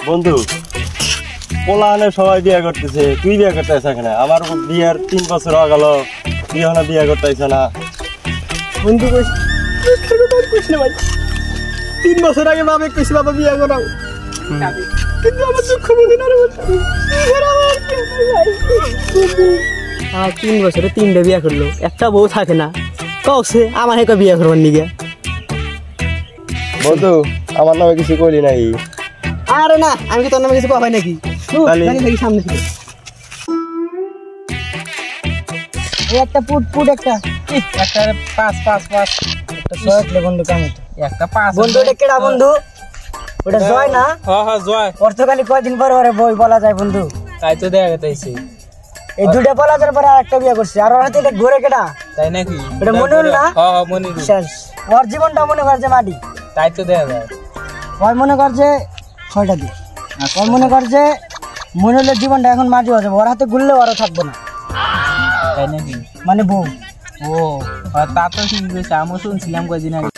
বন্ধু পোলাহানে সবাই বিয়ে করতেছে, তুই বিয়ে করতে আসা কেন? আমার বিয়ের 3 বছর হয়ে গেল, তুই এখনো বিয়ে করতে আসা না। বন্ধু কইস না ভাই, 3 বছর আগে বাবা কইছে বাবা বিয়ে করাও, কিন্তু আমার দুঃখ বুঝি না রে বন্ধু। 3 বছরে 3টা বিয়ে করলো, একটা বউ থাকে না, কওছে আমার একটা বিয়ে করবার নিগে। বন্ধু আমার নামে কিছু কইলি নাই? আরে না, আমি কি তোর নামে কিছু কই নাকি? দেখি সামনে থেকে একটা পুট একটা 5 একটা 6 বন্ধু কামে একটা 5 বন্ধু। এটা কেডা বন্ধু? ওটা জয় না? হ্যাঁ জয়। পর্তুগালি কয়দিন পরে পরে বই বলা যায় বন্ধু, তাই তো দেখা গেছে। এই দুইটা বলা যাওয়ার পরে আরেকটা বিয়ে করছে, আর ওর হাতে এটা ঘুরে কেডা? তাই নাকি? এটা মনিরুল না? হ্যাঁ মনিরুল। শেষ ওর জীবনটা মনে কর যে মাটি। তাই তো দেখা যায়। ওই মনে কর যে 6টা দিন, ওই মনে কর যে মনিরুলের জীবনটা এখন মাটি হয়ে যাবে, ওর হাতে গুললে ওরও থাকবে না। তাই নাকি? মানে বউ। ও তা তো ঠিক হয়েছে, আমিও শুনছিলাম কয়েকদিন আগে।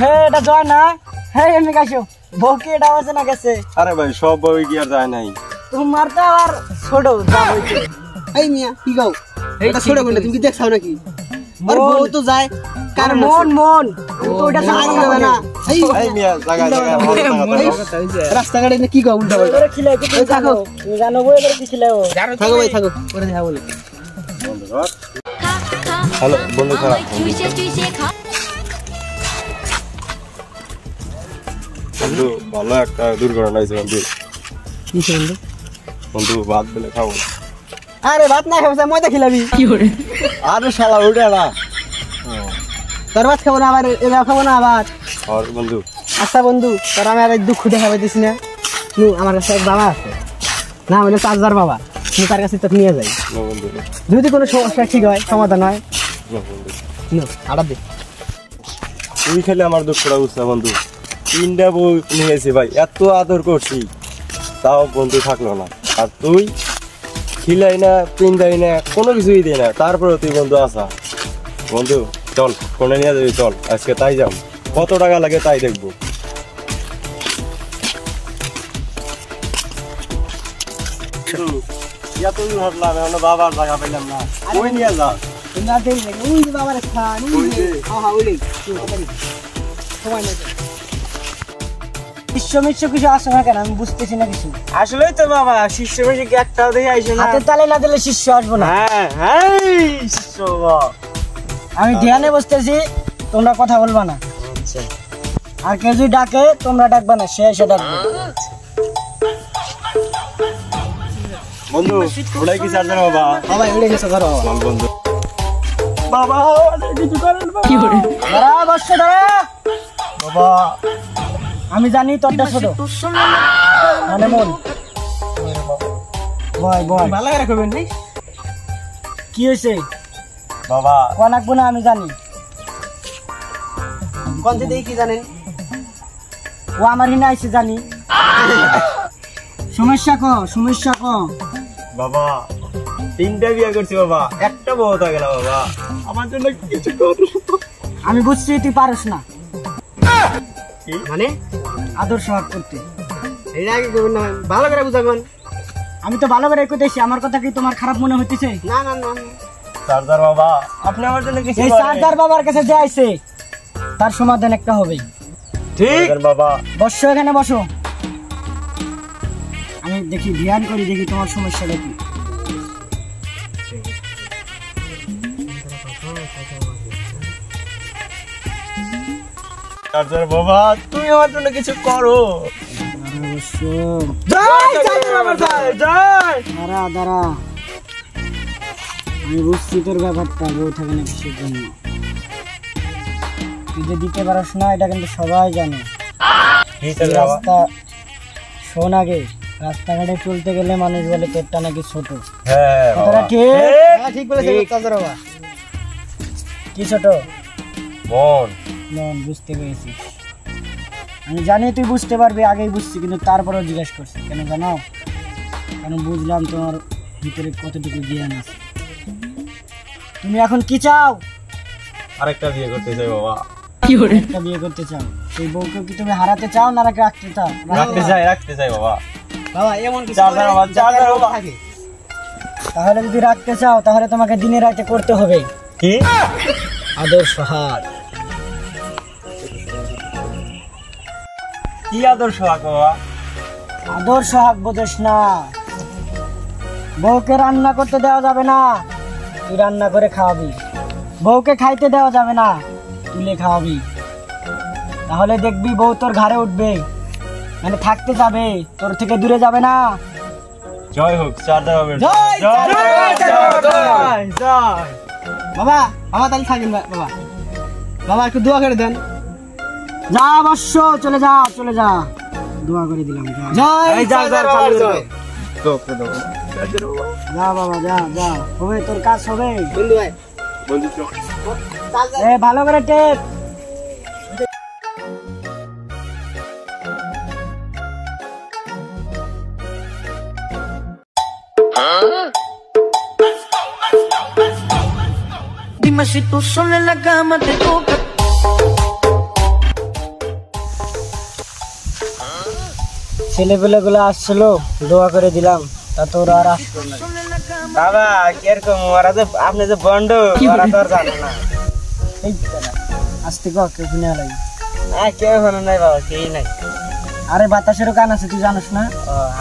হ্যাঁ এটা জয় না? হ্যাঁ এমনি কাইছো বউ কি এটা আছে না গেছে? আরে ভাই সব বই কি আর যায় নাই? তোমার তো আর ছোট যা হইছে। এই মিয়া কি গাও? এটা ছোট বলে তুমি কি দেখছাও নাকি? আর বউ তো যায় কার মন মন, আমি তো ওটা জানি না। এই মিয়া জায়গা রাস্তাঘাটে কি গাও উল্টা বলে খিলাই কি থাকো? তুমি জানো বই এর কি খিলাও? থাকো ভাই থাকো, পরে দেখা বলে। হ্যালো বন্ধু খারাপ বন্ধু, ভালো একটা দুর্ঘটনা হয়েছে বন্ধু। কি বন্ধু? বন্ধু ভাত বেলে খাবো। আরে ভাত না খাবো, ময়দা খিলাবি কি করে? আরে শালা উঠে না, তোর ভাত খাবো না আবার এরা খাবো না আবার। আর বন্ধু আচ্ছা বন্ধু, তোর আমি আর দুঃখ দেখাবে দিস না। আমার কাছে এক বাবা আছে, না হলে 5,000 বাবা, তুমি তার কাছে তোকে নিয়ে যাই। বন্ধু যদি কোনো সমস্যা ঠিক হয়, সমাধান হয়, আড়া দে। তুই খেলে আমার দুঃখটা বুঝতে বন্ধু। 3টা বউ নিয়েছি ভাই, এত আদর করছি, তাও বন্ধু থাকলো না। আর তুই খিলাই না, পিন্দাই না, কোনো কিছুই দিই না, তারপরে তুই বন্ধু আসা। বন্ধু চল কোনে নিয়ে যাবি, চল আজকে তাই যাও, কত টাকা লাগে তাই দেখবো। এত দূর হাঁটলাম, এখন বাবার জায়গা পেলাম না, ওই নিয়ে যা। কিছু আসে না কেন আমি বুঝতেছি না কিছু। আসলেই তো বাবা, শিষ্য বেশি কি একটাও দেখে আইসো না? হাতের তালে না দিলে শিষ্য আসবো না। হ্যাঁ শিষ্য আমি ধ্যানে বসতেছি, তোমরা কথা বলবা না। আর কেউ যদি ডাকে তোমরা ডাকবা না, সে এসে ডাকবে। বন্ধু ওটাই কি চার্জার বাবা? বাবা উড়ে গেছে ঘর বাবা। চল বন্ধু। বাবা কিছু করেন বাবা। কি করে? দাঁড়া বসে দাঁড়া। বাবা আমি জানি তোরটা ছোট, মানে মন বয় বয় ভালো করে রাখবেন নাই। কি হয়েছে বাবা? কোন আঁকবো না আমি জানি। কোন থেকে কি জানেন? ও আমার হিনা আইছে জানি। সমস্যা ক সমস্যা ক। বাবা 3টা বিয়ে করছি বাবা, একটা বউ থাকে না বাবা, আমার জন্য কিছু কর। আমি বুঝছি তুই পারস না, মানে আদর্শ হাত করতে। এটা আগে করবেন না, ভালো করে বুঝাবেন। আমি তো ভালো করে কইতেছি, আমার কথা কি তোমার খারাপ মনে হইতেছে? না না না চার্জার বাবা, আপনি আমার জন্য কিছু এই চার্জার বাবার কাছে যে আইছে তার সমাধান একটা হবেই। ঠিক বাবা, বসো এখানে বসো, আমি দেখি ধ্যান করি, দেখি তোমার সমস্যাটা কি। চার্জার বাবা তুমি আমার জন্য কিছু করো। দাঁড়া দাঁড়া, আমি বুঝছি তোর ব্যাপারটা, বউ থাকে না কিসের জন্য। তুই যে দিতে পারস না এটা কিন্তু সবাই জানে। রাস্তা শোন আগে, রাস্তাঘাটে চলতে গেলে মানুষ বলে পেটটা নাকি ছোট। ঠিক বলেছে বাবা। কি ছোট? মন। মন বুঝতে পেরেছি, আমি জানি তুই বুঝতে পারবি, আগেই বুঝছি, কিন্তু তারপরেও জিজ্ঞেস করছি কেন জানো? কারণ বুঝলাম তোমার ভিতরে কতটুকু জ্ঞান আছে। তুমি এখন কি চাও? আরেকটা বিয়ে করতে চাই বাবা। একটা বিয়ে করতে চাও? সেই বউকে কি তুমি হারাতে চাও না রাখতে চাও? রাখতে চাই বাবা। বাবা এমন কিছু চার্জার বাবা, চার্জার বাবা। তাহলে যদি রাখতে চাও তাহলে তোমাকে দিনে রাতে করতে হবে কি? আদর সোহাগ। কি আদর্শ বাবা? আদর সোহাগ বোঝস না? বউকে রান্না করতে দেওয়া যাবে না, তুই রান্না করে খাওয়াবি। বউকে খাইতে দেওয়া যাবে না, তুলে খাওয়াবি। তাহলে দেখবি বউ তোর ঘাড়ে উঠবে, মানে থাকতে যাবে, তোর থেকে দূরে যাবে না। জয় হোক চার্জার বাবা। জয়, জয়, জয়, জয়, জয়, জয়। বাবা বাবা তাহলে থাকেন বাবা। বাবা একটু দোয়া করে দেন। যা অবশ্য চলে যা, চলে যা, দোয়া করে দিলাম। জয় চার্জার বাবা, জয়। যা বাবা, যা যা, হবে তোর কাজ হবে। বন্ধু চল। এ ভালো করে টেপ। Dime si tú sola en la cama te toca. ছেলেপেলেগুলো আসছিল, দোয়া করে দিলাম, তা তোর আর আসলো না। বাবা কিরকম ওরা যে আপনি যে বন্ড ওরা তো আর জানে না। এই আসতে কো কেউ শুনে লাগে। কেউ হলো নাই বাবা, কেই নাই। আরে বাতাসেরও কান আছে, তুই জানিস না?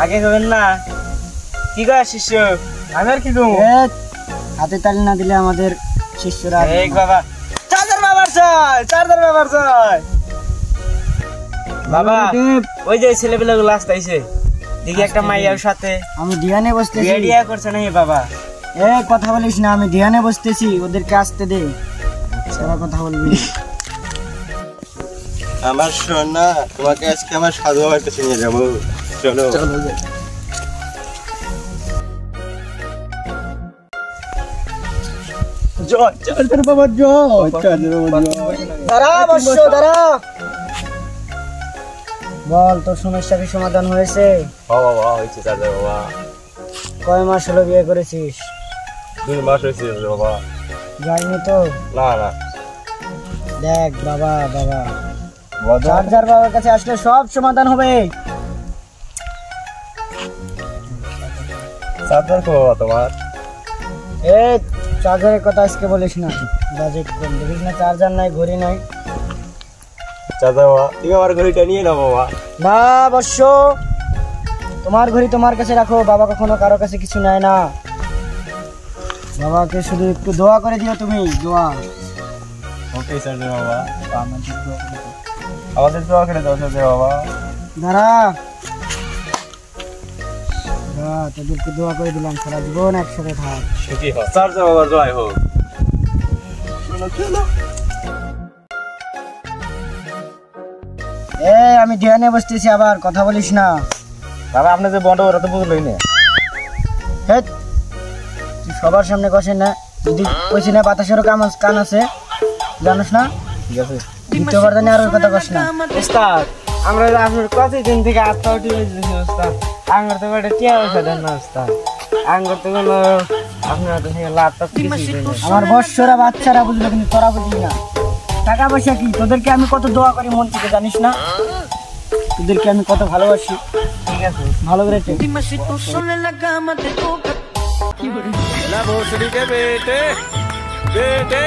আগে হবেন না। কি গো শিষ্য, আমি আর কি করবো? এ, হাতে তালি না দিলে আমাদের শিষ্যরা এই বাবা চার্জার বাবার চাই, চার্জার বাবার চাই। বাবা টেপ। ওই যে ছেলেপেলে গুলো আসতেছে, দেখি একটা মাইয়ার সাথে আমি ধ্যানে বসতেছি। বিয়ে করছে নাকি বাবা? এ কথা বলিস না, আমি ধ্যানে বসতেছি, ওদেরকে আসতে দে, সারা কথা বলবি। আমার সোনা, তোমাকে আজকে আমার সাধু বাবার কাছে নিয়ে যাবো। চলো চলো। জয় চার্জার বাবা, জয় চার্জার বাবা, জয়। দাঁড়া বর্ষ, দাঁড়া। বল তোর সমস্যা কি সমাধান হয়েছে? বাবা হয়েছে চার্জার বাবা। কয় মাস হলো বিয়ে করেছিস? 2 মাস হয়েছে বাবা। যাইনি তো? না না দেখ বাবা, বাবা চার্জার বাবার কাছে আসলে সব সমাধান হবে। চার্জার কো বাবা তোমার? এ চার্জারের কথা আজকে বলিস না, বাজেট কম। দেখিস না চার্জার নাই, ঘড়ি নাই। চার্জার বাবা, তুমি আমার ঘড়িটা নিয়ে নাও বাবা। না বর্ষ, তোমার ঘড়ি তোমার কাছে রাখো, বাবা কখনো কারো কাছে কিছু নেয় না। বাবাকে শুধু একটু দোয়া করে দিও তুমি, দোয়া। ওকে চার্জার বাবা, আমাদের দোয়া করে দাও চার্জার বাবা। দাঁড়া, তোদেরকে দোয়া করে দিলাম, সারা জীবন একসাথে থাক। সুখী হোক চার্জার বাবার, জয় হোক। চলো চলো। এ আমি ধ্যানে বসতেছি, আবার কথা বলিস না। বাবা আপনি যে বন্ড ওরা তো বুঝলোই না। হেৎ, তুই সবার সামনে কষে না, যদি কইছি না বাতাসেরও কান আছে, জানিস না? ঠিক আছে দ্বিতীয়বার জানি আর ওর কথা কস না। ওস্তাদ, আমরা আপনার কতদিন থেকে আত্মা উঠে বলতেছি ওস্তাদ, আঙ্গুর তো একটা টিয়া পয়সা দেন না ওস্তাদ, আঙ্গুর তো কোনো আপনার তো থেকে লাভ তো কিছুই দেন না। আমার বৎসরা বাচ্চারা বুঝলো, কিন্তু তোরা বুঝলি না। টাকা পয়সা কি, তোদেরকে আমি কত দোয়া করি মন থেকে, জানিস না? তোদেরকে আমি কত ভালোবাসি। ঠিক আছে ভালো করে take. Dime si tú sola en la cama te toca. भोसड़ी के बेटे बेटे